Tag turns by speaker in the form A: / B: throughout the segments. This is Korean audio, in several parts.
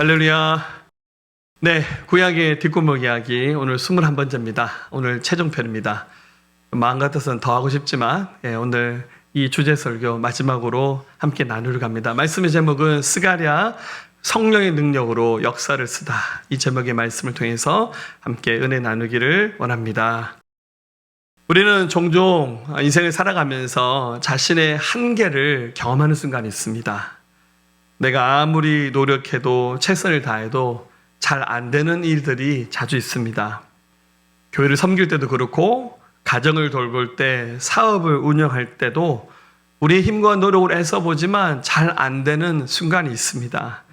A: 할렐루야. 네, 구약의 뒷골목 이야기 오늘 21번째입니다. 오늘 최종편입니다. 마음 같아서는 더 하고 싶지만 오늘 이 주제 설교 마지막으로 함께 나누려고 합니다. 말씀의 제목은 스가랴 성령의 능력으로 역사를 쓰다. 이 제목의 말씀을 통해서 함께 은혜 나누기를 원합니다. 우리는 종종 인생을 살아가면서 자신의 한계를 경험하는 순간이 있습니다. 내가 아무리 노력해도 최선을 다해도 잘 안 되는 일들이 자주 있습니다. 교회를 섬길 때도 그렇고 가정을 돌볼 때, 사업을 운영할 때도 우리의 힘과 노력을 애써보지만 잘 안 되는 순간이 있습니다.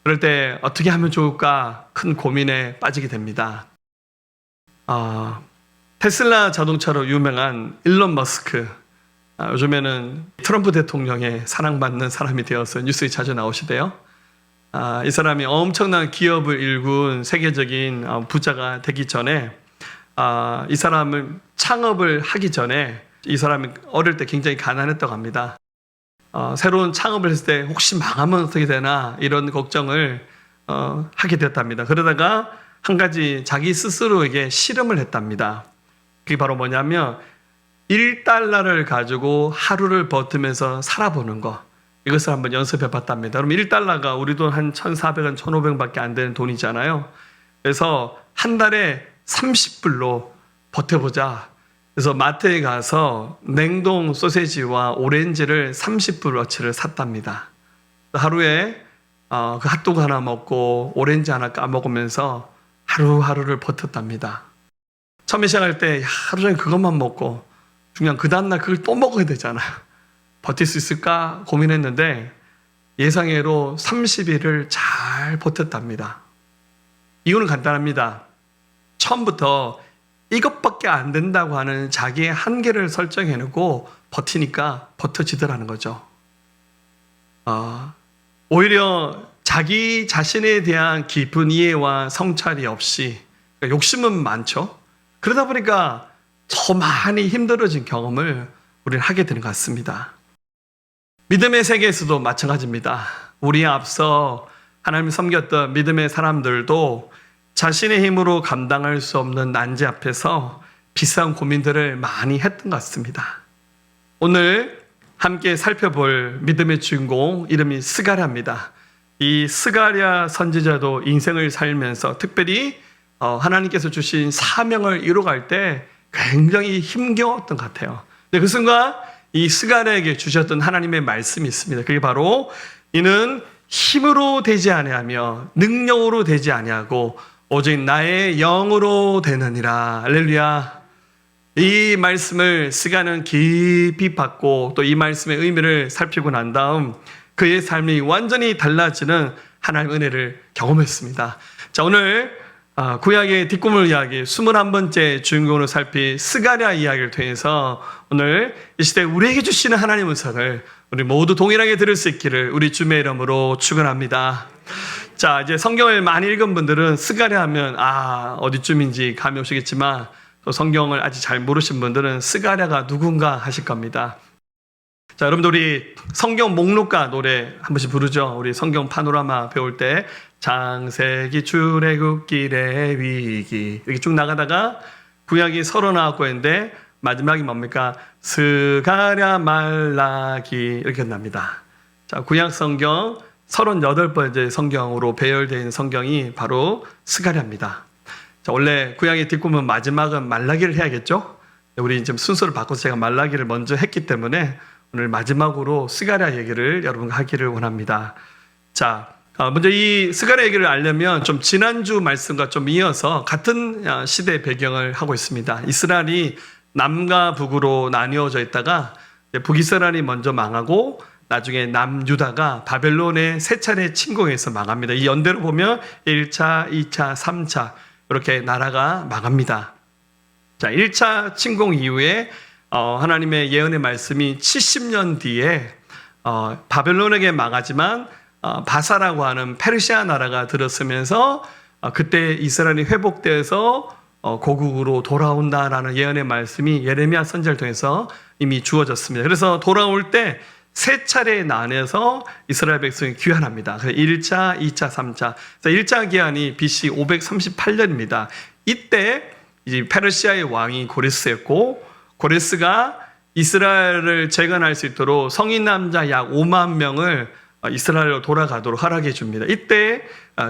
A: 그럴 때 어떻게 하면 좋을까 큰 고민에 빠지게 됩니다. 테슬라 자동차로 유명한 일론 머스크, 요즘에는 트럼프 대통령의 사랑받는 사람이 되어서 뉴스에 자주 나오시대요. 이 사람이 엄청난 기업을 일군 세계적인 부자가 되기 전에 이 사람은 창업을 하기 전에 이 사람이 어릴 때 굉장히 가난했다고 합니다. 새로운 창업을 했을 때 혹시 망하면 어떻게 되나 이런 걱정을 하게 되었답니다. 그러다가 한 가지 자기 스스로에게 실험을 했답니다. 그게 바로 뭐냐면 1달러를 가지고 하루를 버티면서 살아보는 거. 이것을 한번 연습해 봤답니다. 그럼 1달러가 우리 돈 한 1,400원, 1,500원밖에 안 되는 돈이잖아요. 그래서 한 달에 30불로 버텨보자. 그래서 마트에 가서 냉동 소세지와 오렌지를 30불어치를 샀답니다. 하루에 그 핫도그 하나 먹고 오렌지 하나 까먹으면서 하루하루를 버텼답니다. 처음에 시작할 때 하루 종일 그것만 먹고 중요한 그 다음날 그걸 또 먹어야 되잖아요. 버틸 수 있을까 고민했는데 예상외로 30일을 잘 버텼답니다. 이유는 간단합니다. 처음부터 이것밖에 안 된다고 하는 자기의 한계를 설정해놓고 버티니까 버텨지더라는 거죠. 오히려 자기 자신에 대한 깊은 이해와 성찰이 없이 그러니까 욕심은 많죠. 그러다 보니까 더 많이 힘들어진 경험을 우리는 하게 되는 것 같습니다. 믿음의 세계에서도 마찬가지입니다. 우리에 앞서 하나님을 섬겼던 믿음의 사람들도 자신의 힘으로 감당할 수 없는 난제 앞에서 비싼 고민들을 많이 했던 것 같습니다. 오늘 함께 살펴볼 믿음의 주인공 이름이 스가랴입니다. 이 스가랴 선지자도 인생을 살면서 특별히 하나님께서 주신 사명을 이루어갈 때 굉장히 힘겨웠던 것 같아요. 근데 그 순간 이 스가랴에게 주셨던 하나님의 말씀이 있습니다. 그게 바로 이는 힘으로 되지 아니하며 능력으로 되지 아니하고 오직 나의 영으로 되느니라. 할렐루야. 이 말씀을 스가랴는 깊이 받고 또 이 말씀의 의미를 살피고 난 다음 그의 삶이 완전히 달라지는 하나님의 은혜를 경험했습니다. 자, 오늘 구약의 뒷고물 이야기 21번째 주인공으로 살필 스가랴 이야기를 통해서 오늘 이 시대 우리에게 주시는 하나님의 은사를 우리 모두 동일하게 들을 수 있기를 우리 주의 이름으로 축원합니다. 자, 이제 성경을 많이 읽은 분들은 스가랴 하면 어디쯤인지 감이 오시겠지만 또 성경을 아직 잘 모르신 분들은 스가랴가 누군가 하실 겁니다. 자, 여러분들 우리 성경 목록가 노래 한 번씩 부르죠. 우리 성경 파노라마 배울 때 창세기 출애굽길의 위기 이렇게 쭉 나가다가 구약이 39권인데 마지막이 뭡니까? 스가랴 말라기 이렇게 납니다. 자, 구약 성경 38번째 성경으로 배열되어 있는 성경이 바로 스가랴입니다. 자, 원래 구약의 뒷부분 마지막은 말라기를 해야겠죠? 우리 지금 순서를 바꿔서 제가 말라기를 먼저 했기 때문에 오늘 마지막으로 스가랴 얘기를 여러분과 하기를 원합니다. 자, 먼저 이 스가랴 얘기를 알려면 좀 지난주 말씀과 좀 이어서 같은 시대 배경을 하고 있습니다. 이스라엘이 남과 북으로 나뉘어져 있다가 북이스라엘이 먼저 망하고 나중에 남유다가 바벨론의 세 차례 침공해서 망합니다. 이 연대로 보면 1차, 2차, 3차 이렇게 나라가 망합니다. 자, 1차 침공 이후에 하나님의 예언의 말씀이 70년 뒤에 바벨론에게 망하지만 바사라고 하는 페르시아 나라가 들었으면서 그때 이스라엘이 회복돼서 고국으로 돌아온다라는 예언의 말씀이 예레미야 선지자를 통해서 이미 주어졌습니다. 그래서 돌아올 때 세 차례에 나눠서 이스라엘 백성이 귀환합니다. 1차, 2차, 3차. 1차 귀환이 BC 538년입니다. 이때 이제 페르시아의 왕이 고레스였고, 고레스가 이스라엘을 재건할 수 있도록 성인 남자 약 5만 명을 이스라엘로 돌아가도록 허락해 줍니다. 이때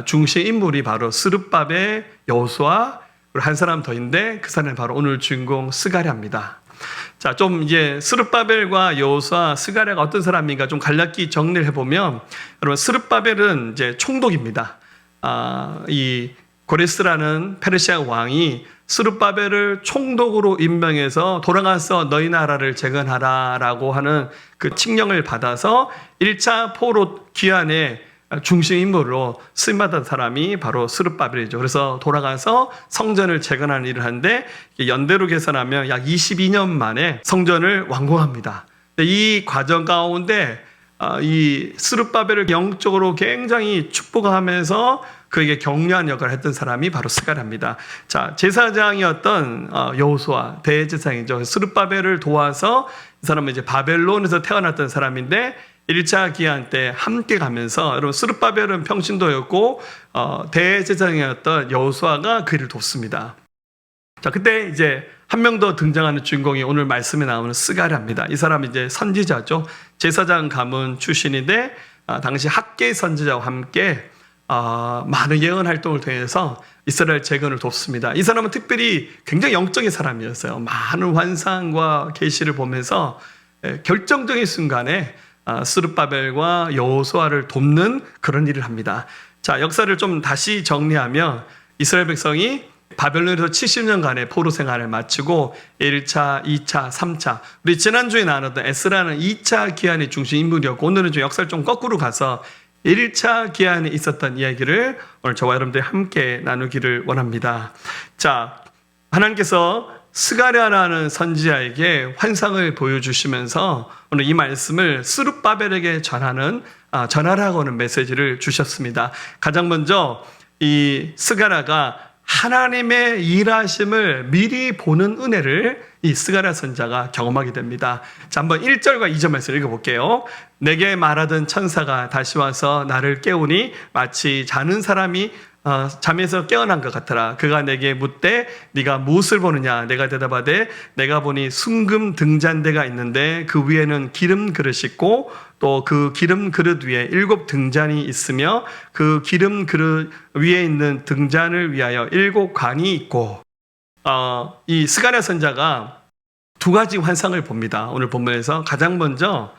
A: 중심 인물이 바로 스룹바벨, 여호수아, 그리고 한 사람 더인데 그 사람이 바로 오늘 주인공 스가랴입니다. 자, 좀 이제 스룹바벨과 여호수아, 스가랴가 어떤 사람인가 좀 간략히 정리를 해보면, 여러분 스룹바벨은 이제 총독입니다. 이 고레스라는 페르시아 왕이 스룹바벨을 총독으로 임명해서 돌아가서 너희 나라를 재건하라라고 하는 그 칙령을 받아서 1차 포로 귀환의 중심 인물로 쓰임받은 사람이 바로 스룹바벨이죠. 그래서 돌아가서 성전을 재건하는 일을 하는데 연대로 계산하면 약 22년 만에 성전을 완공합니다. 이 과정 가운데 이 스룹바벨을 영적으로 굉장히 축복하면서 그에게 격려한 역할을 했던 사람이 바로 스가랴입니다. 자, 제사장이었던 여호수아 대제사장이죠. 스룹바벨을 도와서 이 사람은 이제 바벨론에서 태어났던 사람인데 1차 기한 때 함께 가면서, 여러분 스룹바벨은 평신도였고 대제사장이었던 여호수아가 그를 돕습니다. 자, 그때 이제 한 명 더 등장하는 주인공이 오늘 말씀에 나오는 스가랴입니다. 이 사람은 이제 선지자죠. 제사장 가문 출신인데 당시 학계 선지자와 함께 많은 예언 활동을 통해서 이스라엘 재건을 돕습니다. 이 사람은 특별히 굉장히 영적인 사람이었어요. 많은 환상과 계시를 보면서 결정적인 순간에 스룹바벨과 여호수아를 돕는 그런 일을 합니다. 자, 역사를 좀 다시 정리하면 이스라엘 백성이 바벨론에서 70년간의 포로 생활을 마치고 1차, 2차, 3차, 우리 지난주에 나눴던 에스라는 2차 기한의 중심 인물이었고, 오늘은 좀 역사를 좀 거꾸로 가서 1차 기한에 있었던 이야기를 오늘 저와 여러분들이 함께 나누기를 원합니다. 자, 하나님께서 스가랴라는 선지자에게 환상을 보여주시면서 오늘 이 말씀을 스룹바벨에게 전하라고 하는 메시지를 주셨습니다. 가장 먼저 이 스가랴가 하나님의 일하심을 미리 보는 은혜를 이 스가랴 선지자가 경험하게 됩니다. 자, 한번 1절과 2절 말씀 읽어볼게요. 내게 말하던 천사가 다시 와서 나를 깨우니 마치 자는 사람이 잠에서 깨어난 것 같더라. 그가 내게 묻되 네가 무엇을 보느냐? 내가 대답하되 내가 보니 순금 등잔대가 있는데 그 위에는 기름 그릇이 있고 또 그 기름 그릇 위에 7 등잔이 있으며 그 기름 그릇 위에 있는 등잔을 위하여 7 관이 있고, 이 스가랴 선지자가 두 가지 환상을 봅니다. 오늘 본문에서 가장 먼저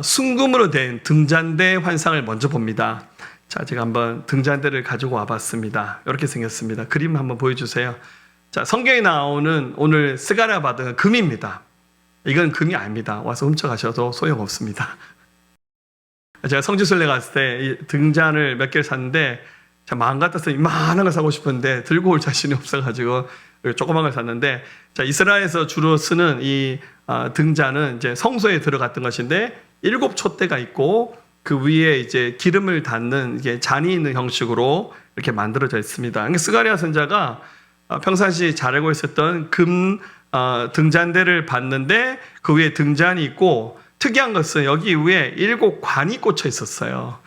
A: 순금으로 된 등잔대 환상을 먼저 봅니다. 자, 제가 한번 등잔대를 가지고 와봤습니다. 이렇게 생겼습니다. 그림 한번 보여주세요. 자, 성경에 나오는 오늘 스가랴 받은 금입니다. 이건 금이 아닙니다. 와서 훔쳐가셔도 소용없습니다. 제가 성지순례 갔을 때 이 등잔을 몇 개를 샀는데 마음 같아서 이만한 걸 사고 싶었는데 들고 올 자신이 없어가지고 조그만 걸 샀는데, 자, 이스라엘에서 주로 쓰는 이 등잔은 이제 성소에 들어갔던 것인데 7 촛대가 있고 그 위에 이제 기름을 닿는 이게 잔이 있는 형식으로 이렇게 만들어져 있습니다. 스가랴 선지자가 평상시 잘 알고 있었던 금 등잔대를 봤는데 그 위에 등잔이 있고, 특이한 것은 여기 위에 7 관이 꽂혀 있었어요.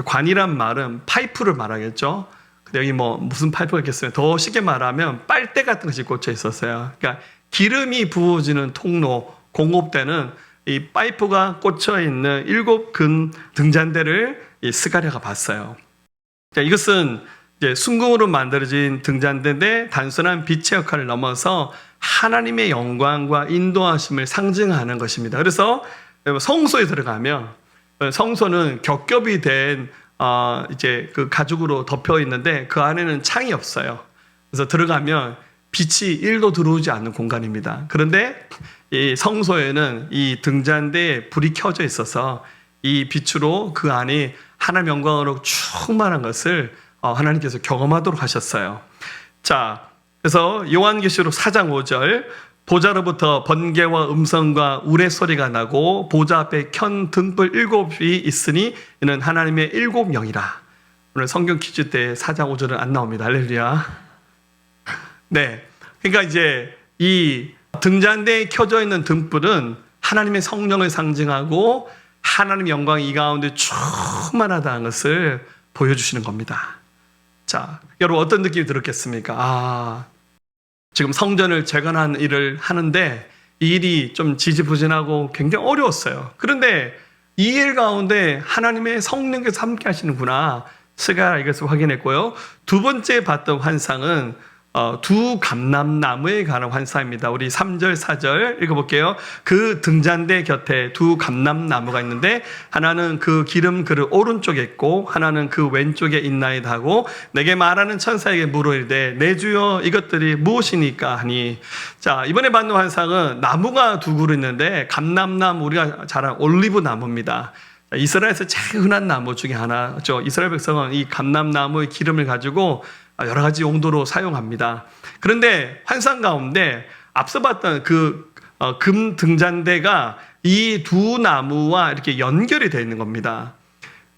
A: 관이란 말은 파이프를 말하겠죠. 근데 여기 뭐 무슨 파이프가 있겠어요? 더 쉽게 말하면 빨대 같은 것이 꽂혀 있었어요. 그러니까 기름이 부어지는 통로, 공업대는 이 파이프가 꽂혀 있는 7 금 등잔대를 이 스가랴가 봤어요. 자, 이것은 이제 순금으로 만들어진 등잔대인데 단순한 빛의 역할을 넘어서 하나님의 영광과 인도하심을 상징하는 것입니다. 그래서 성소에 들어가면, 성소는 겹겹이 된 이제 그 가죽으로 덮여 있는데 그 안에는 창이 없어요. 그래서 들어가면 빛이 1도 들어오지 않는 공간입니다. 그런데 이 성소에는 이 등잔대에 불이 켜져 있어서 이 빛으로 그 안이 하나님의 영광으로 충만한 것을 하나님께서 경험하도록 하셨어요. 자, 그래서 요한계시록 4장 5절, 보좌로부터 번개와 음성과 우레소리가 나고 보좌 앞에 켠 등불 7이 있으니 이는 하나님의 7영이라. 오늘 성경 퀴즈 때 4장 5절은 안 나옵니다. 할렐루야. 네, 그러니까 이제 이 등잔대에 켜져 있는 등불은 하나님의 성령을 상징하고 하나님의 영광이 이 가운데 충만하다는 것을 보여주시는 겁니다. 자, 여러분 어떤 느낌이 들었겠습니까? 지금 성전을 재건하는 일을 하는데 이 일이 좀 지지부진하고 굉장히 어려웠어요. 그런데 이 일 가운데 하나님의 성령께서 함께 하시는구나. 스가 이것을 확인했고요. 두 번째 봤던 환상은 두 감람나무에 관한 환상입니다. 우리 3절, 4절 읽어볼게요. 그 등잔대 곁에 두 감람나무가 있는데 하나는 그 기름 그릇 오른쪽에 있고 하나는 그 왼쪽에 있나이다 하고 내게 말하는 천사에게 물으리되 내 주여 이것들이 무엇이니까 하니. 자, 이번에 받는 환상은 나무가 두 그루 있는데 감람나무, 우리가 잘 아는 올리브 나무입니다. 이스라엘에서 제일 흔한 나무 중에 하나죠. 이스라엘 백성은 이 감람나무의 기름을 가지고 여러 가지 용도로 사용합니다. 그런데 환상 가운데 앞서 봤던 그 금 등잔대가 이 두 나무와 이렇게 연결이 되어 있는 겁니다.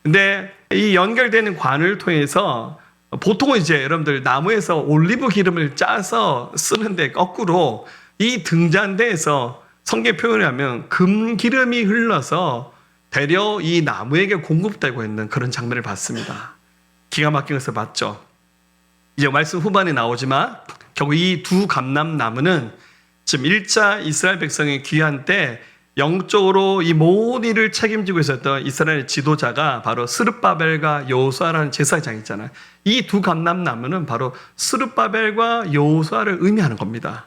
A: 근데 이 연결되는 관을 통해서 보통은 이제 여러분들 나무에서 올리브 기름을 짜서 쓰는데 거꾸로 이 등잔대에서 성경 표현을 하면 금 기름이 흘러서 대려 이 나무에게 공급되고 있는 그런 장면을 봤습니다. 기가 막힌 것을 봤죠. 이제 말씀 후반에 나오지만 결국 이 두 감람나무는 지금 1차 이스라엘 백성의 귀환 때 영적으로 이 모든 일을 책임지고 있었던 이스라엘 지도자가 바로 스룹바벨과 여호수아라는 제사장이 있잖아요. 이 두 감람나무는 바로 스룹바벨과 여호수아를 의미하는 겁니다.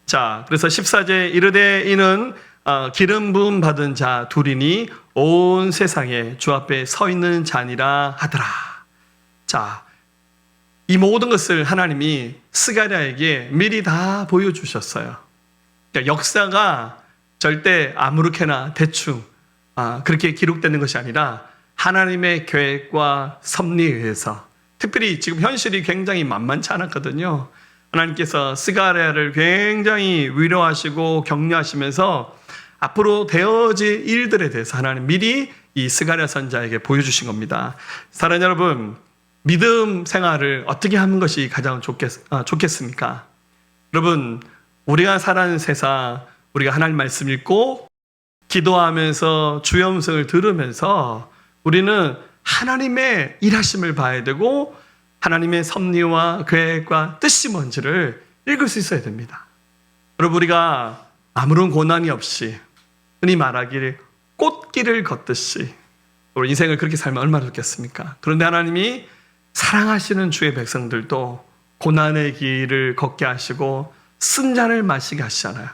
A: 자, 그래서 14절 이르되 이는 기름 부음 받은 자 둘이니 온 세상에 주 앞에 서 있는 자니라 하더라. 자, 이 모든 것을 하나님이 스가랴에게 미리 다 보여주셨어요. 그러니까 역사가 절대 아무렇게나 대충 그렇게 기록되는 것이 아니라 하나님의 계획과 섭리에 의해서, 특별히 지금 현실이 굉장히 만만치 않았거든요. 하나님께서 스가랴를 굉장히 위로하시고 격려하시면서 앞으로 되어질 일들에 대해서 하나님 미리 이 스가랴 선자에게 보여주신 겁니다. 사랑하는 여러분, 믿음 생활을 어떻게 하는 것이 가장 좋겠습니까? 여러분, 우리가 살아가는 세상, 우리가 하나님 말씀 읽고 기도하면서 주의 음성을 들으면서 우리는 하나님의 일하심을 봐야 되고 하나님의 섭리와 계획과 뜻이 뭔지를 읽을 수 있어야 됩니다. 여러분, 우리가 아무런 고난이 없이 흔히 말하기를 꽃길을 걷듯이 우리 인생을 그렇게 살면 얼마나 좋겠습니까? 그런데 하나님이 사랑하시는 주의 백성들도 고난의 길을 걷게 하시고 쓴잔을 마시게 하시잖아요.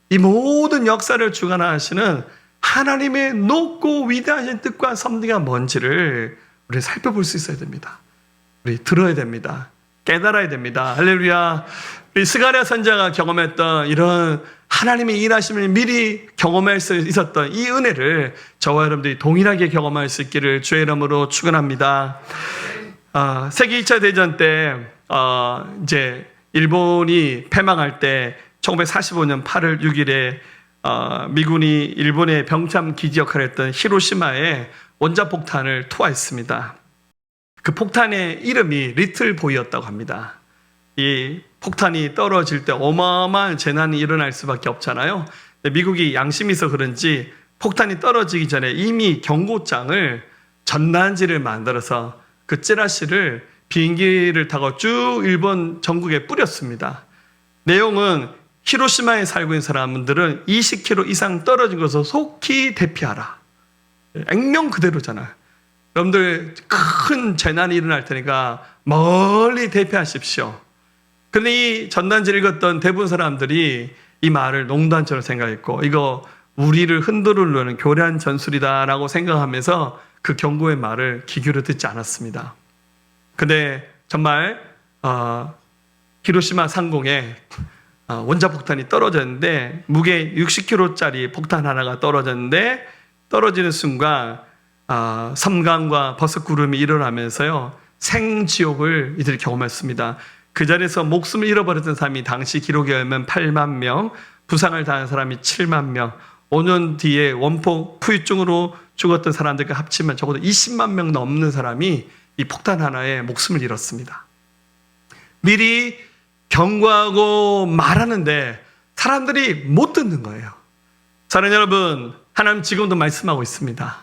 A: 이 모든 역사를 주관하시는 하나님의 높고 위대하신 뜻과 섭리가 뭔지를 우리 살펴볼 수 있어야 됩니다. 우리 들어야 됩니다. 깨달아야 됩니다. 할렐루야. 우리 스가랴 선자가 경험했던 이런 하나님의 일하심을 미리 경험할 수 있었던 이 은혜를 저와 여러분들이 동일하게 경험할 수 있기를 주의 이름으로 축원합니다. 세계 2차 대전 때 이제 일본이 패망할 때 1945년 8월 6일에 미군이 일본의 병참 기지 역할을 했던 히로시마에 원자폭탄을 투하했습니다. 그 폭탄의 이름이 리틀 보이였다고 합니다. 이 폭탄이 떨어질 때 어마어마한 재난이 일어날 수밖에 없잖아요. 미국이 양심이 있어 그런지 폭탄이 떨어지기 전에 이미 경고장을 전단지를 만들어서 그 찌라시를 비행기를 타고 쭉 일본 전국에 뿌렸습니다. 내용은 히로시마에 살고 있는 사람들은 20km 이상 떨어진 것을 속히 대피하라. 액면 그대로잖아요. 여러분들 큰 재난이 일어날 테니까 멀리 대피하십시오. 근데 이 전단지를 읽었던 대부분 사람들이 이 말을 농담처럼 생각했고 이거 우리를 흔들으려는 교란 전술이다라고 생각하면서 그 경고의 말을 귀 기울여 듣지 않았습니다. 근데 정말 히로시마 상공에 원자폭탄이 떨어졌는데 무게 60kg짜리 폭탄 하나가 떨어졌는데 떨어지는 순간 섬광과 버섯구름이 일어나면서요 생지옥을 이들이 경험했습니다. 그 자리에서 목숨을 잃어버렸던 사람이 당시 기록에 의하면 8만 명, 부상을 당한 사람이 7만 명, 5년 뒤에 원폭 후유증으로 죽었던 사람들과 합치면 적어도 20만 명 넘는 사람이 이 폭탄 하나에 목숨을 잃었습니다. 미리 경고하고 말하는데 사람들이 못 듣는 거예요. 사랑하는 여러분, 하나님 지금도 말씀하고 있습니다.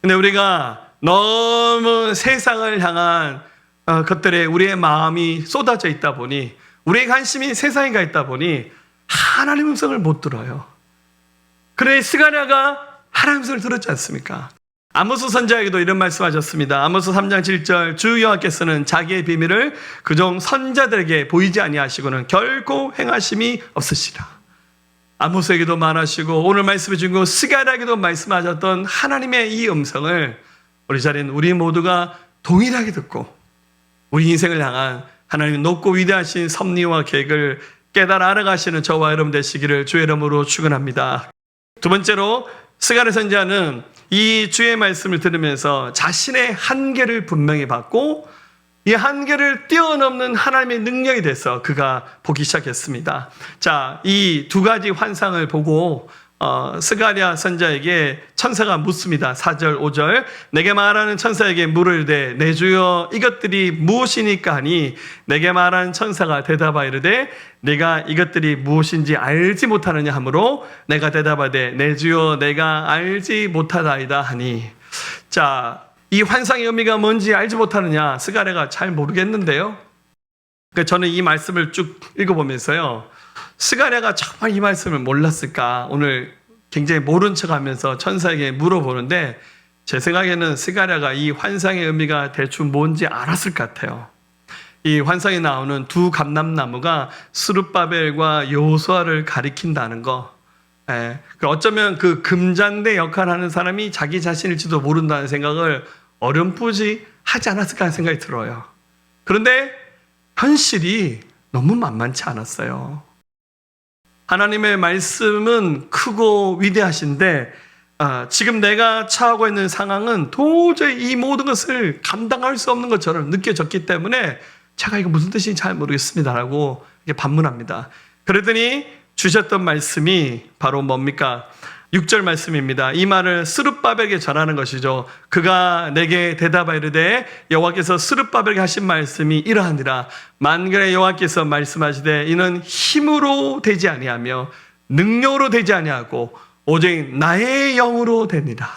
A: 근데 우리가 너무 세상을 향한 것들에 우리의 마음이 쏟아져 있다 보니, 우리의 관심이 세상에 가 있다 보니 하나님 음성을 못 들어요. 그래 스가랴가 하나님 음성을 들었지 않습니까? 아모스 선지자에게도 이런 말씀하셨습니다. 아모스 3장 7절 주 여호와께서는 자기의 비밀을 그종 선지자들에게 보이지 아니하시고는 결코 행하심이 없으시라. 아모스에게도 말하시고 오늘 말씀해 주신 스가랴에게도 말씀하셨던 하나님의 이 음성을 우리 자리는 우리 모두가 동일하게 듣고 우리 인생을 향한 하나님의 높고 위대하신 섭리와 계획을 깨달아 알아가시는 저와 여러분 되시기를 주의 이름으로 축원합니다. 두 번째로 스가랴 선지자는 이 주의 말씀을 들으면서 자신의 한계를 분명히 받고 이 한계를 뛰어넘는 하나님의 능력에 대해서 그가 보기 시작했습니다. 자, 이 두 가지 환상을 보고 스가랴 선지자에게 천사가 묻습니다. 4절 5절 내게 말하는 천사에게 물으되 내 주여 이것들이 무엇이니까 하니 내게 말하는 천사가 대답하여 이르되 네가 이것들이 무엇인지 알지 못하느냐 하므로 내가 대답하되 내 주여 내가 알지 못하다이다 하니. 자, 이 환상의 의미가 뭔지 알지 못하느냐, 스가랴가 잘 모르겠는데요. 그러니까 저는 이 말씀을 쭉 읽어보면서요, 스가랴가 정말 이 말씀을 몰랐을까? 오늘 굉장히 모른 척하면서 천사에게 물어보는데 제 생각에는 스가랴가 이 환상의 의미가 대충 뭔지 알았을 것 같아요. 이 환상에 나오는 두 감람나무가 스룹바벨과 여호수아를 가리킨다는 거. 어쩌면 그 금잔대 역할을 하는 사람이 자기 자신일지도 모른다는 생각을 어렴풋이 하지 않았을까 하는 생각이 들어요. 그런데 현실이 너무 만만치 않았어요. 하나님의 말씀은 크고 위대하신데 지금 내가 처하고 있는 상황은 도저히 이 모든 것을 감당할 수 없는 것처럼 느껴졌기 때문에 제가 이거 무슨 뜻인지 잘 모르겠습니다라고 반문합니다. 그러더니 주셨던 말씀이 바로 뭡니까? 6절 말씀입니다. 이 말을 스룹바벨에게 전하는 것이죠. 그가 내게 대답하여 이르되 여호와께서 스룹바벨에게 하신 말씀이 이러하니라. 만군의 여호와께서 말씀하시되 이는 힘으로 되지 아니하며 능력으로 되지 아니하고 오직 나의 영으로 되니라.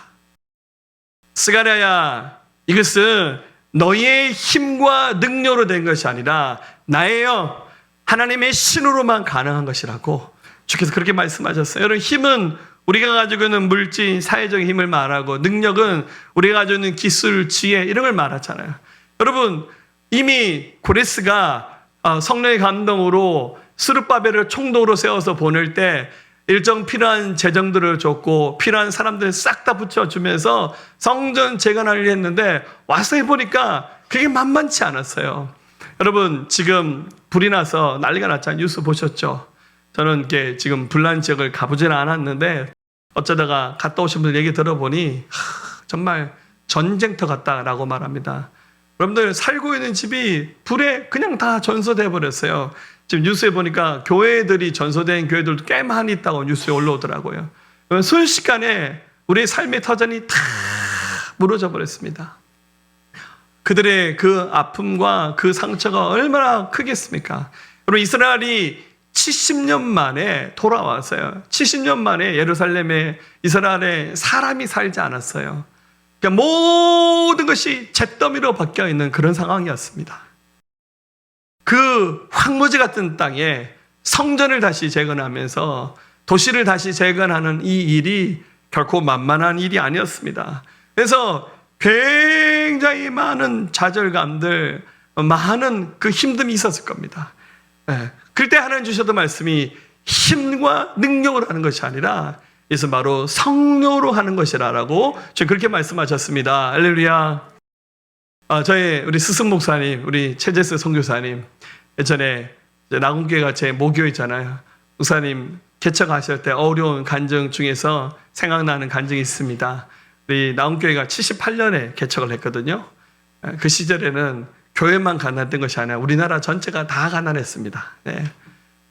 A: 스가랴야, 이것은 너의 힘과 능력으로 된 것이 아니라 나의 영, 하나님의 신으로만 가능한 것이라고 주께서 그렇게 말씀하셨어요. 여러분, 힘은 우리가 가지고 있는 물질, 사회적인 힘을 말하고 능력은 우리가 가지고 있는 기술, 지혜 이런 걸 말하잖아요. 여러분, 이미 고레스가 성령의 감동으로 스룹바벨을 총독으로 세워서 보낼 때 일정 필요한 재정들을 줬고 필요한 사람들을 싹 다 붙여주면서 성전 재건하려 했는데 와서 해보니까 그게 만만치 않았어요. 여러분, 지금 불이 나서 난리가 났잖아요. 뉴스 보셨죠? 저는 이렇게 지금 불난 지역을 가보지는 않았는데 어쩌다가 갔다 오신 분들 얘기 들어보니 정말 전쟁터 같다라고 말합니다. 여러분들 살고 있는 집이 불에 그냥 다 전소돼 버렸어요. 지금 뉴스에 보니까 교회들이 전소된 교회들도 꽤 많이 있다고 뉴스에 올라오더라고요. 순식간에 우리의 삶의 터전이 다 무너져 버렸습니다. 그들의 그 아픔과 그 상처가 얼마나 크겠습니까? 여러분, 이스라엘이 70년 만에 돌아왔어요. 70년 만에 예루살렘에 이스라엘에 사람이 살지 않았어요. 그러니까 모든 것이 잿더미로 바뀌어 있는 그런 상황이었습니다. 그 황무지 같은 땅에 성전을 다시 재건하면서 도시를 다시 재건하는 이 일이 결코 만만한 일이 아니었습니다. 그래서 굉장히 많은 좌절감들, 많은 그 힘듦이 있었을 겁니다. 그때 하나님 주셨던 말씀이 힘과 능력으로 하는 것이 아니라 이것은 바로 성령으로 하는 것이라고 지금 그렇게 말씀하셨습니다. 할렐루야. 우리 스승 목사님, 우리 최재스 선교사님, 예전에 나군교회가 제 모교이잖아요. 목사님 개척하실 때 어려운 간증 중에서 생각나는 간증이 있습니다. 우리 나군교회가 78년에 개척을 했거든요. 그 시절에는 교회만 가난했던 것이 아니라 우리나라 전체가 다 가난했습니다. 네.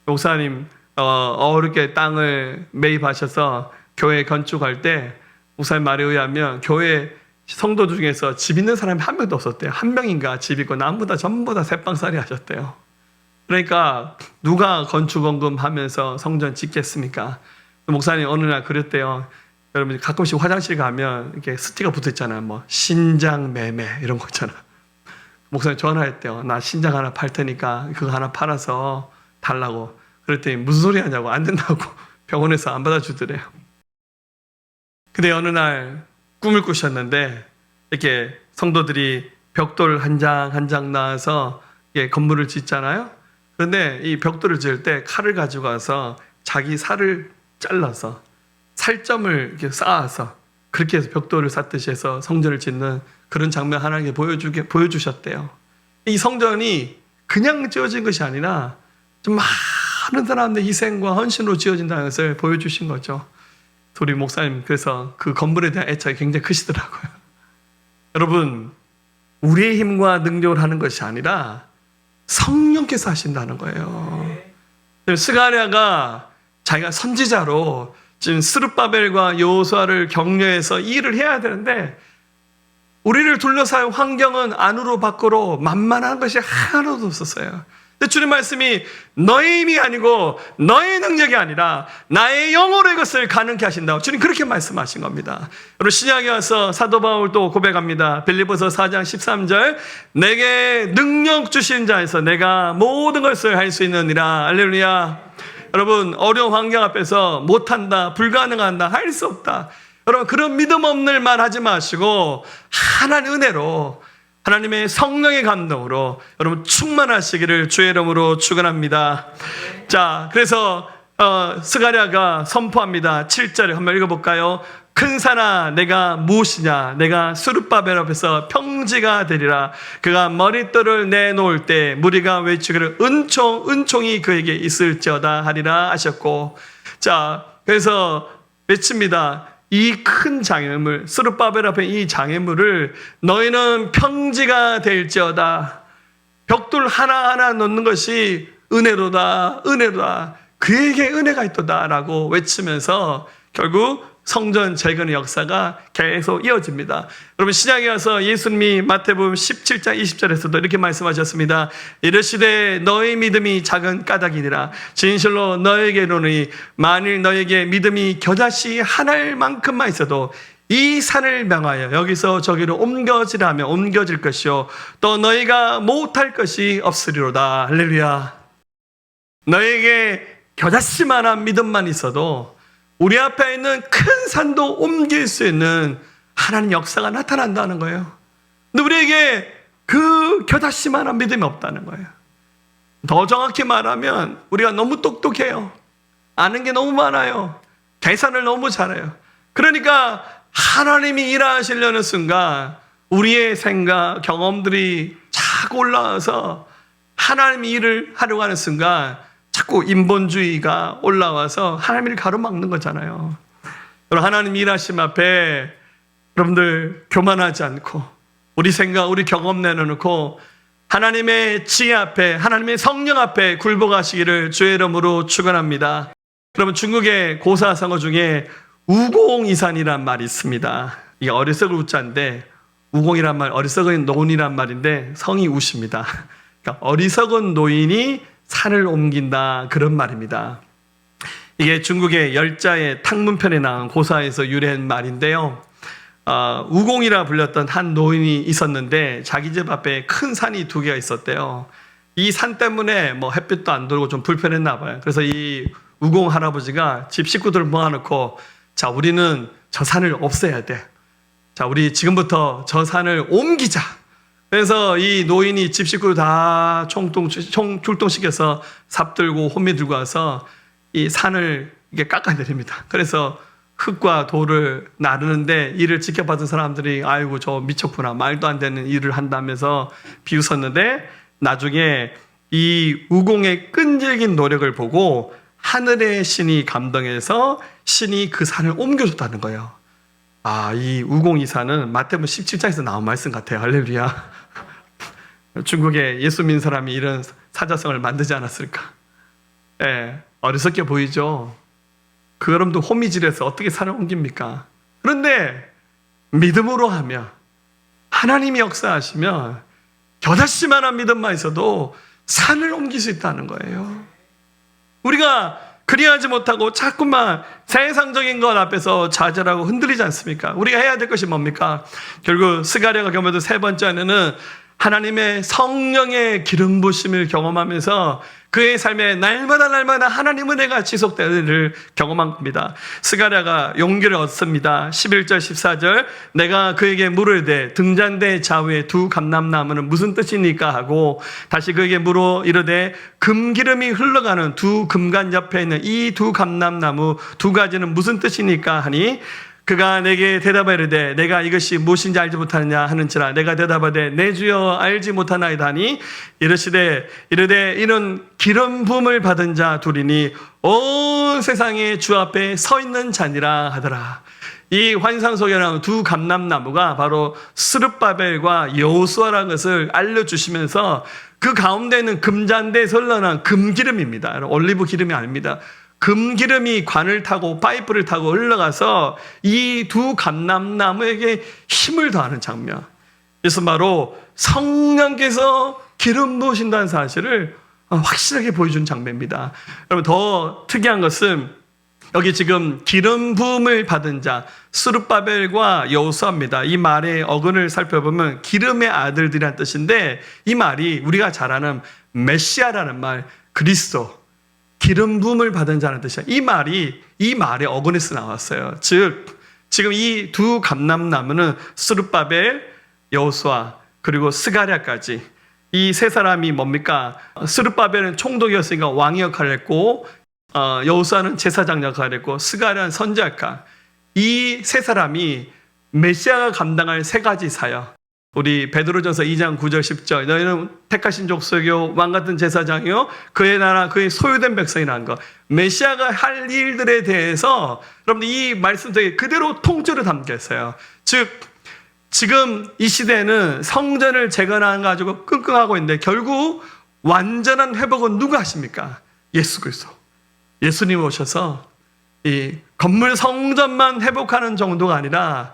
A: 목사님 어렵게 땅을 매입하셔서 교회 건축할 때 목사님 말에 의하면 교회 성도 중에서 집 있는 사람이 한 명도 없었대요. 한 명인가 집 있고 남보다 전부 다 새빵살이 하셨대요. 그러니까 누가 건축원금 하면서 성전 짓겠습니까? 목사님 어느 날 그랬대요. 여러분 가끔씩 화장실 가면 이렇게 스티커 붙어 있잖아요. 뭐 신장 매매 이런 거 있잖아. 목사님 전화했대요. 나 신장 하나 팔 테니까 그거 하나 팔아서 달라고. 그랬더니 무슨 소리 하냐고 안 된다고 병원에서 안 받아주더래요. 근데 어느 날 꿈을 꾸셨는데 이렇게 성도들이 벽돌 한 장 한 장 나와서 건물을 짓잖아요. 그런데 이 벽돌을 지을 때 칼을 가지고 와서 자기 살을 잘라서 살점을 이렇게 쌓아서 그렇게 해서 벽돌을 쌓듯이 해서 성전을 짓는 그런 장면 하나님께 보여주셨대요. 이 성전이 그냥 지어진 것이 아니라 좀 많은 사람들의 희생과 헌신으로 지어진다는 것을 보여주신 거죠. 우리 목사님 그래서 그 건물에 대한 애착이 굉장히 크시더라고요. 여러분, 우리의 힘과 능력을 하는 것이 아니라 성령께서 하신다는 거예요. 스가랴가 자기가 선지자로 지금 스룹바벨과 여호수아를 격려해서 이 일을 해야 되는데 우리를 둘러싸인 환경은 안으로 밖으로 만만한 것이 하나도 없었어요. 근데 주님 말씀이 너의 힘이 아니고 너의 능력이 아니라 나의 영으로 이것을 가능케 하신다고 주님 그렇게 말씀하신 겁니다. 여러분 신약에 와서 사도 바울도 고백합니다. 빌립보서 4장 13절 내게 능력 주신 자에서 내가 모든 것을 할 수 있느니라. 할렐루야. 여러분 어려운 환경 앞에서 못한다, 불가능한다, 할 수 없다. 여러분 그런 믿음 없는 말 하지 마시고 하나님 은혜로 하나님의 성령의 감동으로 여러분 충만하시기를 주의 이름으로 축원합니다. 자, 그래서 스가랴가 선포합니다. 7절에 한번 읽어볼까요? 큰 산아 내가 무엇이냐? 내가 스룹바벨 앞에서 평지가 되리라. 그가 머릿돌을 내놓을 때 무리가 외치기를 은총이 그에게 있을지어다 하리라 하셨고, 자, 그래서 외칩니다. 이 큰 장애물, 스룹바벨 앞에 이 장애물을 너희는 평지가 될지어다. 벽돌 하나하나 놓는 것이 은혜로다, 은혜로다. 그에게 은혜가 있도다 라고 외치면서 결국 성전 재건의 역사가 계속 이어집니다. 여러분 신약에 와서 예수님이 마태복음 17장 20절에서도 이렇게 말씀하셨습니다. 이르시되 너희 믿음이 작은 까닭이니라. 진실로 너에게 이르노니 만일 너에게 믿음이 겨자씨 하나만큼만 있어도 이 산을 명하여 여기서 저기로 옮겨지라면 옮겨질 것이요 또 너희가 못할 것이 없으리로다. 할렐루야. 너에게 겨자씨만한 믿음만 있어도 우리 앞에 있는 큰 산도 옮길 수 있는 하나님 역사가 나타난다는 거예요. 근데 우리에게 그 겨자씨만한 믿음이 없다는 거예요. 더 정확히 말하면 우리가 너무 똑똑해요. 아는 게 너무 많아요. 계산을 너무 잘해요. 그러니까 하나님이 일하시려는 순간 우리의 생각, 경험들이 자꾸 올라와서 하나님이 일을 하려고 하는 순간 자꾸 인본주의가 올라와서 하나님을 가로막는 거잖아요. 여러분 하나님 일하심 앞에 여러분들 교만하지 않고 우리 생각, 우리 경험 내려놓고 하나님의 지혜 앞에 하나님의 성령 앞에 굴복하시기를 주의 이름으로 축원합니다. 여러분 중국의 고사성어 중에 우공이산이란 말이 있습니다. 이게 어리석을 우자인데 우공이란 말, 어리석은 노인이란 말인데 성이 우십니다. 그러니까 어리석은 노인이 산을 옮긴다 그런 말입니다. 이게 중국의 열자의 탕문편에 나온 고사에서 유래한 말인데요. 우공이라 불렸던 한 노인이 있었는데 자기 집 앞에 큰 산이 2개가 있었대요. 이 산 때문에 뭐 햇빛도 안 들고 좀 불편했나 봐요. 그래서 이 우공 할아버지가 집 식구들을 모아놓고 자 우리는 저 산을 없애야 돼. 자 우리 지금부터 저 산을 옮기자. 그래서 이 노인이 집 식구를 다 출동시켜서 삽 들고 호미 들고 와서 이 산을 이게 깎아내립니다. 그래서 흙과 돌을 나르는데 이를 지켜봤던 사람들이 아이고 저 미쳤구나 말도 안 되는 일을 한다면서 비웃었는데 나중에 이 우공의 끈질긴 노력을 보고 하늘의 신이 감동해서 신이 그 산을 옮겨줬다는 거예요. 아, 이 우공이산은 마태복음 17장에서 나온 말씀 같아요. 할렐루야. 중국에 예수 믿는 사람이 이런 사자성을 만들지 않았을까? 예, 어리석게 보이죠? 그 여러분도 호미질에서 어떻게 산을 옮깁니까? 그런데 믿음으로 하면 하나님이 역사하시면 겨자씨만한 믿음만 있어도 산을 옮길 수 있다는 거예요. 우리가 그리하지 못하고 자꾸만 세상적인 것 앞에서 좌절하고 흔들리지 않습니까? 우리가 해야 될 것이 뭡니까? 결국 스가랴가 경험했던 세 번째 안에는 하나님의 성령의 기름 부심을 경험하면서 그의 삶에 날마다 하나님 은혜가 지속되기를 경험한 겁니다. 스가랴가 용기를 얻습니다. 11절 14절 내가 그에게 물으되 등잔대 좌우에 두 감람나무는 무슨 뜻이니까 하고 다시 그에게 물어 이르되 금기름이 흘러가는 두 금관 옆에 있는 이 두 감람나무 두 가지는 무슨 뜻이니까 하니 그가 내게 대답하이르되 내가 이것이 무엇인지 알지 못하느냐 하는지라 내가 대답하되 내 주여 알지 못하나이다 하니 이르시되 이르되 이는 기름 부음을 받은 자 둘이니 온 세상에 주 앞에 서 있는 자니라 하더라. 이 환상 속에 나온 두 감람나무가 바로 스룹바벨과 여호수아라는 것을 알려주시면서 그 가운데 있는 금잔대에서 흘러난 금기름입니다. 올리브 기름이 아닙니다. 금기름이 관을 타고 파이프를 타고 흘러가서 이 두 감람나무에게 힘을 더하는 장면. 그래서 바로 성령께서 기름 부으신다는 사실을 확실하게 보여준 장면입니다. 여러분 더 특이한 것은 여기 지금 기름 부음을 받은 자 스룹바벨과 여호수아입니다. 이 말의 어근을 살펴보면 기름의 아들들이라는 뜻인데 이 말이 우리가 잘 아는 메시아라는 말 그리스도 기름 부음을 받은 자라는 뜻이야. 이 말의 어근에서 나왔어요. 즉 지금 이 두 감람나무는 스룹바벨, 여호수아 그리고 스가랴까지 이 세 사람이 뭡니까? 스룹바벨은 총독이었으니까 왕의 역할을 했고 여호수아는 제사장 역할을 했고 스가랴는 선지자 역할. 이 세 사람이 메시아가 감당할 세 가지 사역. 우리 베드로전서 2장 9절 10절 너희는 택하신 족속이요 왕같은 제사장이요 그의 나라 그의 소유된 백성이라는 것. 메시아가 할 일들에 대해서 여러분 이 말씀 속에 그대로 통째로 담겨 있어요. 즉 지금 이 시대에는 성전을 재건하는 가지고 끙끙하고 있는데 결국 완전한 회복은 누가 하십니까? 예수 그리스도. 예수님 오셔서 이 건물 성전만 회복하는 정도가 아니라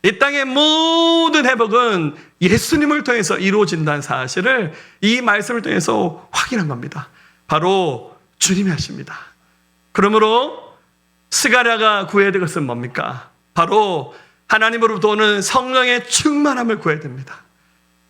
A: 이 땅의 모든 회복은 예수님을 통해서 이루어진다는 사실을 이 말씀을 통해서 확인한 겁니다. 바로 주님이 하십니다. 그러므로 스가랴가 구해야 될 것은 뭡니까? 바로 하나님으로부터 오는 성령의 충만함을 구해야 됩니다.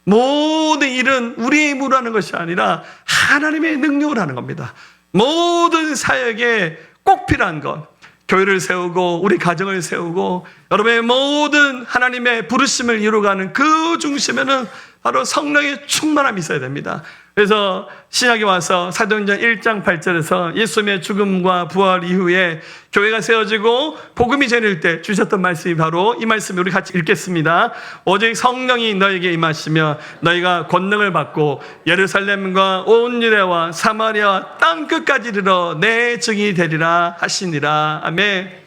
A: 모든 일은 우리의 힘으로 하는 것이 아니라 하나님의 능력으로 하는 겁니다. 모든 사역에 꼭 필요한 것. 교회를 세우고 우리 가정을 세우고 여러분의 모든 하나님의 부르심을 이루어가는 그 중심에는 바로 성령의 충만함이 있어야 됩니다. 그래서 신약에 와서 사도행전 1장 8절에서 예수님의 죽음과 부활 이후에 교회가 세워지고 복음이 전할 때 주셨던 말씀이 바로 이 말씀 우리 같이 읽겠습니다. 오직 성령이 너에게 임하시며 너희가 권능을 받고 예루살렘과 온 유대와 사마리아 땅 끝까지 이르러 내 증인이 되리라 하시니라. 아멘.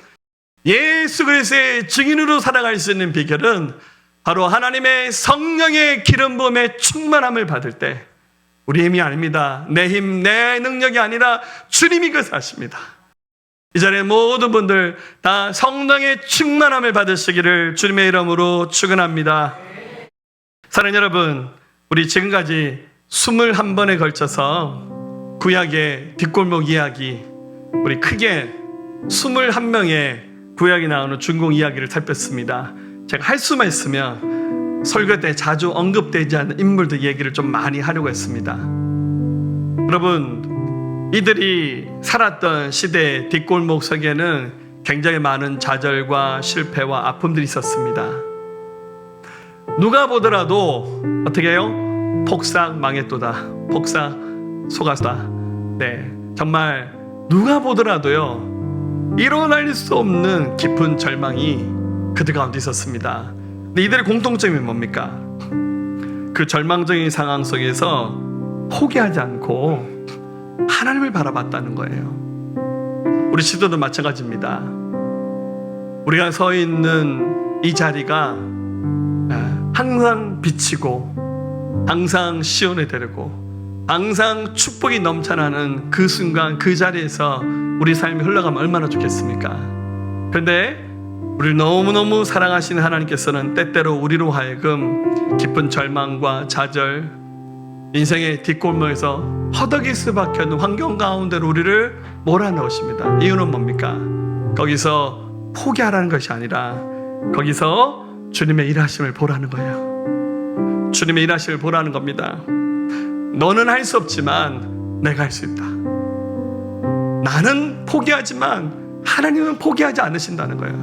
A: 예수 그리스도의 증인으로 살아갈 수 있는 비결은 바로 하나님의 성령의 기름 부음의 충만함을 받을 때 우리 힘이 아닙니다. 내 힘, 내 능력이 아니라 주님이 그것을 하십니다. 이 자리에 모든 분들 다 성령의 충만함을 받으시기를 주님의 이름으로 축원합니다. 사랑하는 여러분, 우리 지금까지 21번에 걸쳐서 구약의 뒷골목 이야기, 우리 크게 21명의 구약이 나오는 중공 이야기를 살폈습니다. 제가 할 수만 있으면 설교 때 자주 언급되지 않는 인물들 얘기를 좀 많이 하려고 했습니다. 여러분, 이들이 살았던 시대의 뒷골목 속에는 굉장히 많은 좌절과 실패와 아픔들이 있었습니다. 누가 보더라도 어떻게 해요? 폭삭 망했도다. 폭삭 속았다. 네, 정말 누가 보더라도요 일어날 수 없는 깊은 절망이 그들 가운데 있었습니다. 근데 이들의 공통점이 뭡니까? 그 절망적인 상황 속에서 포기하지 않고 하나님을 바라봤다는 거예요. 우리 시도도 마찬가지입니다. 우리가 서 있는 이 자리가 항상 비치고 항상 시온에 데리고 항상 축복이 넘쳐나는 그 순간 그 자리에서 우리 삶이 흘러가면 얼마나 좋겠습니까? 그런데 우리를 너무너무 사랑하시는 하나님께서는 때때로 우리로 하여금 깊은 절망과 좌절, 인생의 뒷골목에서 허덕일 수밖에 없는 환경 가운데로 우리를 몰아넣으십니다. 이유는 뭡니까? 거기서 포기하라는 것이 아니라 거기서 주님의 일하심을 보라는 거예요. 주님의 일하심을 보라는 겁니다. 너는 할 수 없지만 내가 할 수 있다. 나는 포기하지만 하나님은 포기하지 않으신다는 거예요.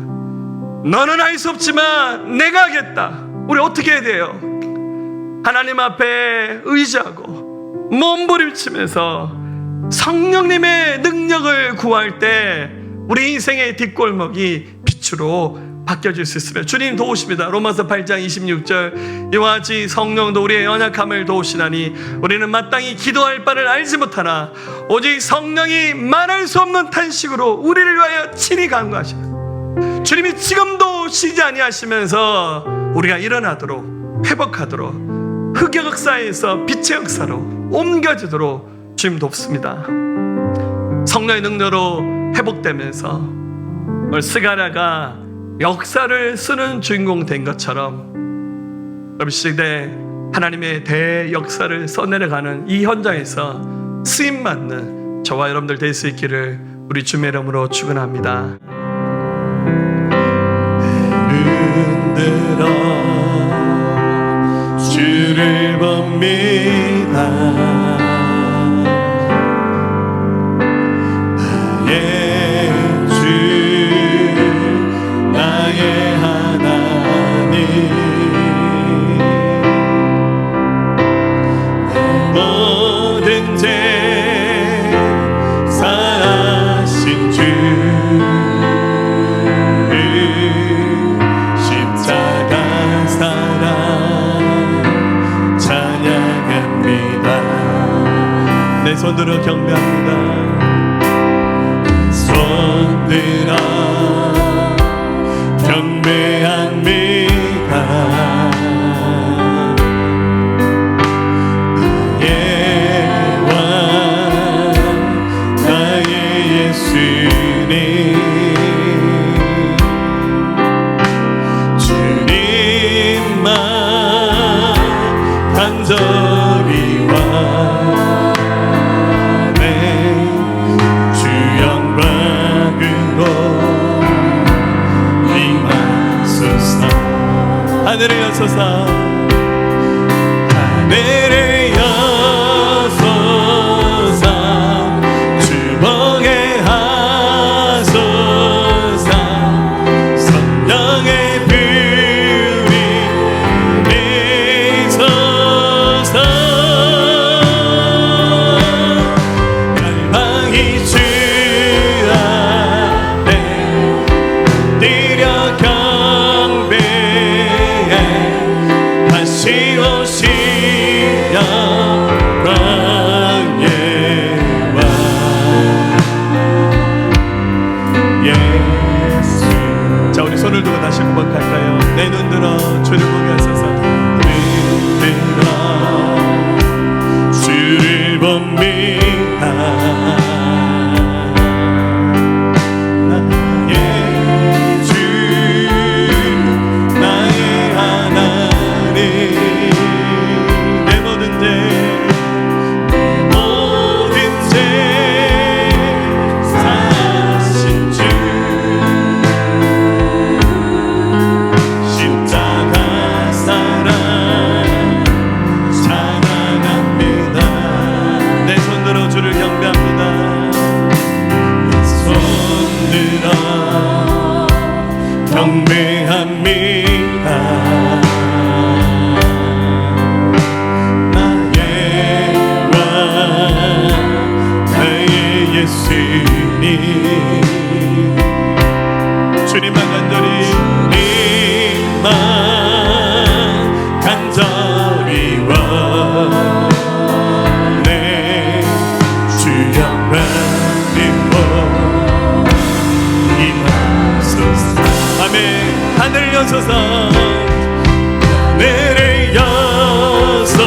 A: 너는 할 수 없지만 내가 하겠다. 우리 어떻게 해야 돼요? 하나님 앞에 의지하고 몸부림치면서 성령님의 능력을 구할 때 우리 인생의 뒷골목이 빛으로 바뀌어질 수 있으면 주님 도우십니다. 로마서 8장 26절 이와 같이 성령도 우리의 연약함을 도우시나니 우리는 마땅히 기도할 바를 알지 못하나 오직 성령이 말할 수 없는 탄식으로 우리를 위하여 친히 간구하시나. 주님이 지금도 쉬지 아니하시면서 우리가 일어나도록 회복하도록 흑의 역사에서 빛의 역사로 옮겨지도록 주님 돕습니다. 성령의 능력으로 회복되면서 스가랴가 역사를 쓰는 주인공 된 것처럼 여러분 시대 하나님의 대역사를 써내려가는 이 현장에서 쓰임받는 저와 여러분들 될 수 있기를 우리 주님의 이름으로 축원합니다.
B: 흔들어 주를 봅니다. 나의 주 나의 하나님 모든 죄 사하신 주 십자가 사랑 찬양합니다. 내 손들어 경배합니다. 손들어 경배합니다. 나의 왕 나의 예수님 주님만 간절히 원해 주 영광으로 하늘을 여소서 하늘을 여소서 주목에 하소서 성령의 불이 내소서 갈망이 주 앞에 엎드려 경배해 다시 오시려 왕의 왕 예수. 자 우리 손을 두고 다시 고백할까요? 내 눈 들어 주를 보게 하소서. 눈 들어 주를 봅니다. 나의 주 나의 하나님 내 모든 죄 사하신 주 십자가 사랑 찬양합니다. 내 손들어 주를 경배합니다. 손들어 경배합니다. 나의 왕 나의 예수님 주님만 간절히 주님만 간절히 원해 주 영광으로 임하소서. 아멘. 하늘 여소서 하늘을 여소서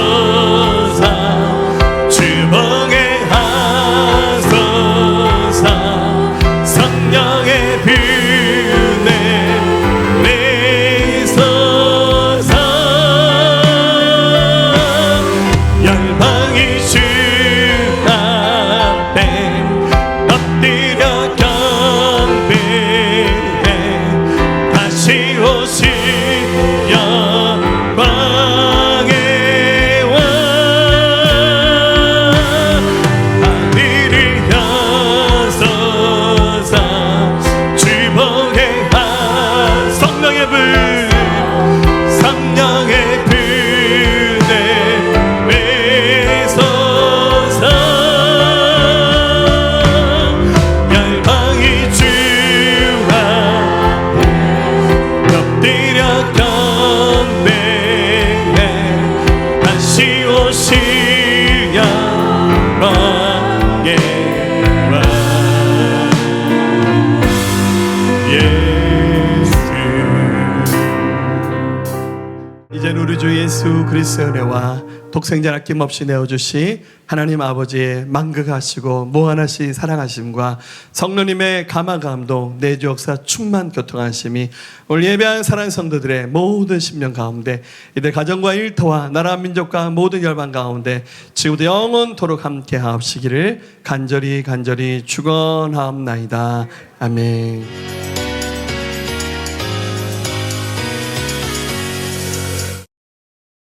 B: 주목에 하소서 성령의 빛내 내소서 열방 영광의 이젠 우리 주 예수 그리스도의 은혜와 독생자 아낌없이 내어주시 하나님 아버지의 만극하시고 무한하시 사랑하심과 성령님의 감화 감동 내주 역사 충만 교통하심이 오늘 예배한 사랑하는 성도들의 모든 심령 가운데 이들 가정과 일터와 나라 민족과 모든 열방 가운데 지금부터 영원토록 함께 하옵시기를 간절히 축원하옵나이다. 아멘.